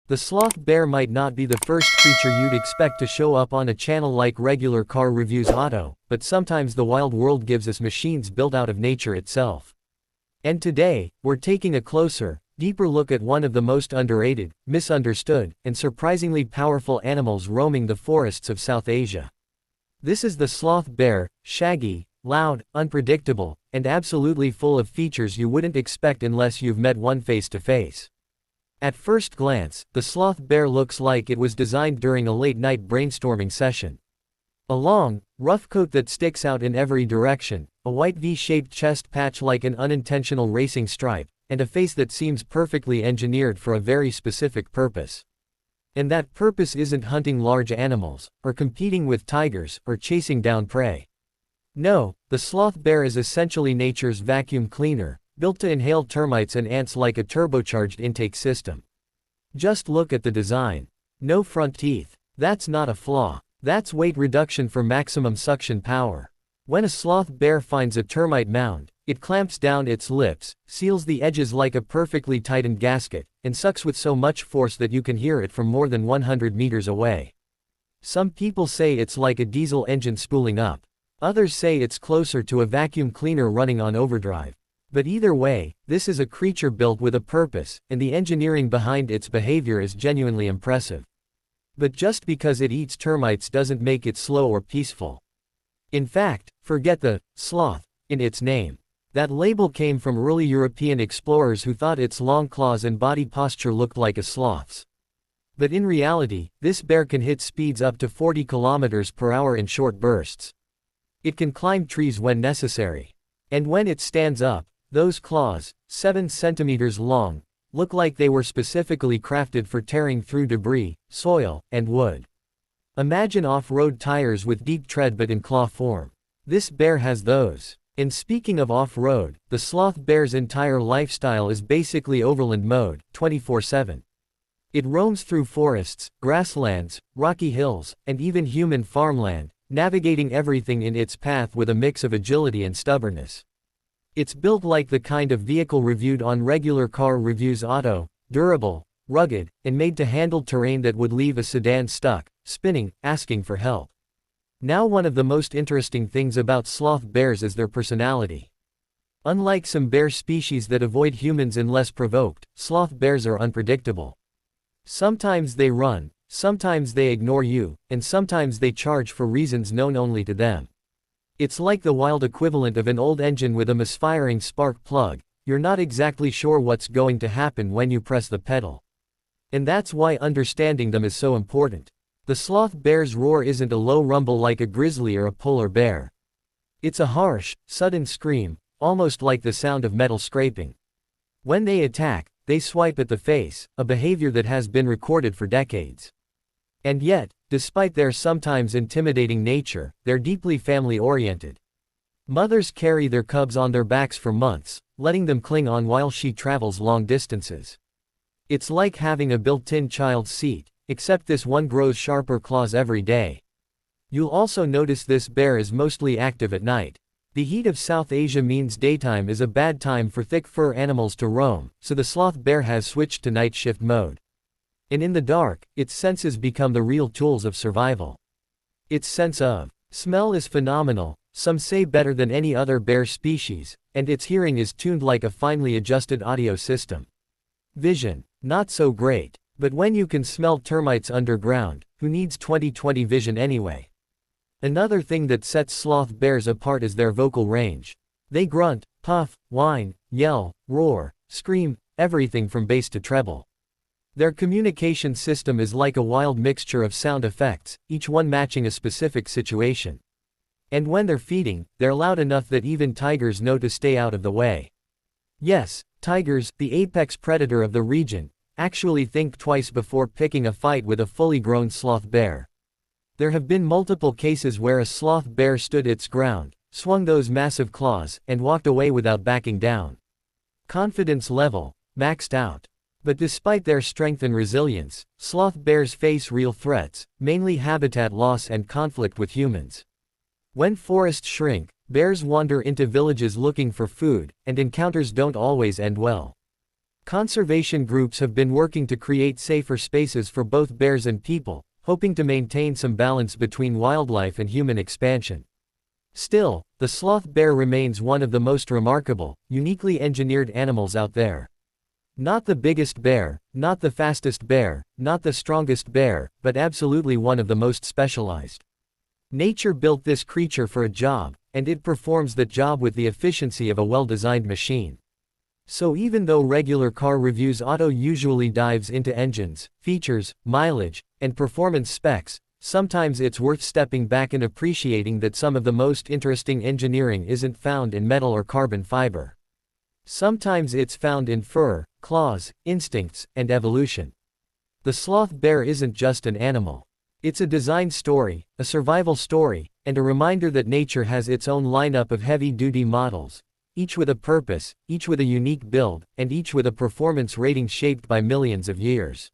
The sloth bear might not be the first creature you'd expect to show up on a channel like Regular Car Reviews Auto, but sometimes the wild world gives us machines built out of nature itself. And today, we're taking a closer, deeper look at one of the most underrated, misunderstood, and surprisingly powerful animals roaming the forests of South Asia. This is the sloth bear, shaggy, loud, unpredictable, and absolutely full of features you wouldn't expect unless you've met one face to face. At first glance, the sloth bear looks like it was designed during a late-night brainstorming session. A long, rough coat that sticks out in every direction, a white V-shaped chest patch like an unintentional racing stripe, and a face that seems perfectly engineered for a very specific purpose. And that purpose isn't hunting large animals, or competing with tigers, or chasing down prey. No, the sloth bear is essentially nature's vacuum cleaner, built to inhale termites and ants like a turbocharged intake system. Just look at the design. No front teeth. That's not a flaw. That's weight reduction for maximum suction power. When a sloth bear finds a termite mound, it clamps down its lips, seals the edges like a perfectly tightened gasket, and sucks with so much force that you can hear it from more than 100 meters away. Some people say it's like a diesel engine spooling up. Others say it's closer to a vacuum cleaner running on overdrive. But either way, this is a creature built with a purpose, and the engineering behind its behavior is genuinely impressive. But just because it eats termites doesn't make it slow or peaceful. In fact, forget the sloth in its name. That label came from early European explorers who thought its long claws and body posture looked like a sloth's. But in reality, this bear can hit speeds up to 40 kilometers per hour in short bursts. It can climb trees when necessary. And when it stands up, those claws, 7 centimeters long, look like they were specifically crafted for tearing through debris, soil, and wood. Imagine off-road tires with deep tread but in claw form. This bear has those. And speaking of off-road, the sloth bear's entire lifestyle is basically overland mode, 24/7. It roams through forests, grasslands, rocky hills, and even human farmland, navigating everything in its path with a mix of agility and stubbornness. It's built like the kind of vehicle reviewed on Regular Car Reviews Auto, durable, rugged, and made to handle terrain that would leave a sedan stuck, spinning, asking for help. Now, one of the most interesting things about sloth bears is their personality. Unlike some bear species that avoid humans unless provoked, sloth bears are unpredictable. Sometimes they run, sometimes they ignore you, and sometimes they charge for reasons known only to them. It's like the wild equivalent of an old engine with a misfiring spark plug. You're not exactly sure what's going to happen when you press the pedal. And that's why understanding them is so important. The sloth bear's roar isn't a low rumble like a grizzly or a polar bear. It's a harsh, sudden scream, almost like the sound of metal scraping. When they attack, they swipe at the face, a behavior that has been recorded for decades. And yet, despite their sometimes intimidating nature, they're deeply family-oriented. Mothers carry their cubs on their backs for months, letting them cling on while she travels long distances. It's like having a built-in child seat, except this one grows sharper claws every day. You'll also notice this bear is mostly active at night. The heat of South Asia means daytime is a bad time for thick fur animals to roam, so the sloth bear has switched to night shift mode. And in the dark, its senses become the real tools of survival. Its sense of smell is phenomenal, some say better than any other bear species, and its hearing is tuned like a finely adjusted audio system. Vision, not so great, but when you can smell termites underground, who needs 20/20 vision anyway? Another thing that sets sloth bears apart is their vocal range. They grunt, puff, whine, yell, roar, scream, everything from bass to treble. Their communication system is like a wild mixture of sound effects, each one matching a specific situation. And when they're feeding, they're loud enough that even tigers know to stay out of the way. Yes, tigers, the apex predator of the region, actually think twice before picking a fight with a fully grown sloth bear. There have been multiple cases where a sloth bear stood its ground, swung those massive claws, and walked away without backing down. Confidence level, maxed out. But despite their strength and resilience, sloth bears face real threats, mainly habitat loss and conflict with humans. When forests shrink, bears wander into villages looking for food, and encounters don't always end well. Conservation groups have been working to create safer spaces for both bears and people, hoping to maintain some balance between wildlife and human expansion. Still, the sloth bear remains one of the most remarkable, uniquely engineered animals out there. Not the biggest bear, not the fastest bear, not the strongest bear, but absolutely one of the most specialized. Nature built this creature for a job, and it performs that job with the efficiency of a well-designed machine. So even though regular car reviews auto usually dives into engines, features, mileage, and performance specs, sometimes it's worth stepping back and appreciating that some of the most interesting engineering isn't found in metal or carbon fiber. Sometimes it's found in fur, claws, instincts, and evolution. The sloth bear isn't just an animal. It's a design story, a survival story, and a reminder that nature has its own lineup of heavy-duty models, each with a purpose, each with a unique build, and each with a performance rating shaped by millions of years.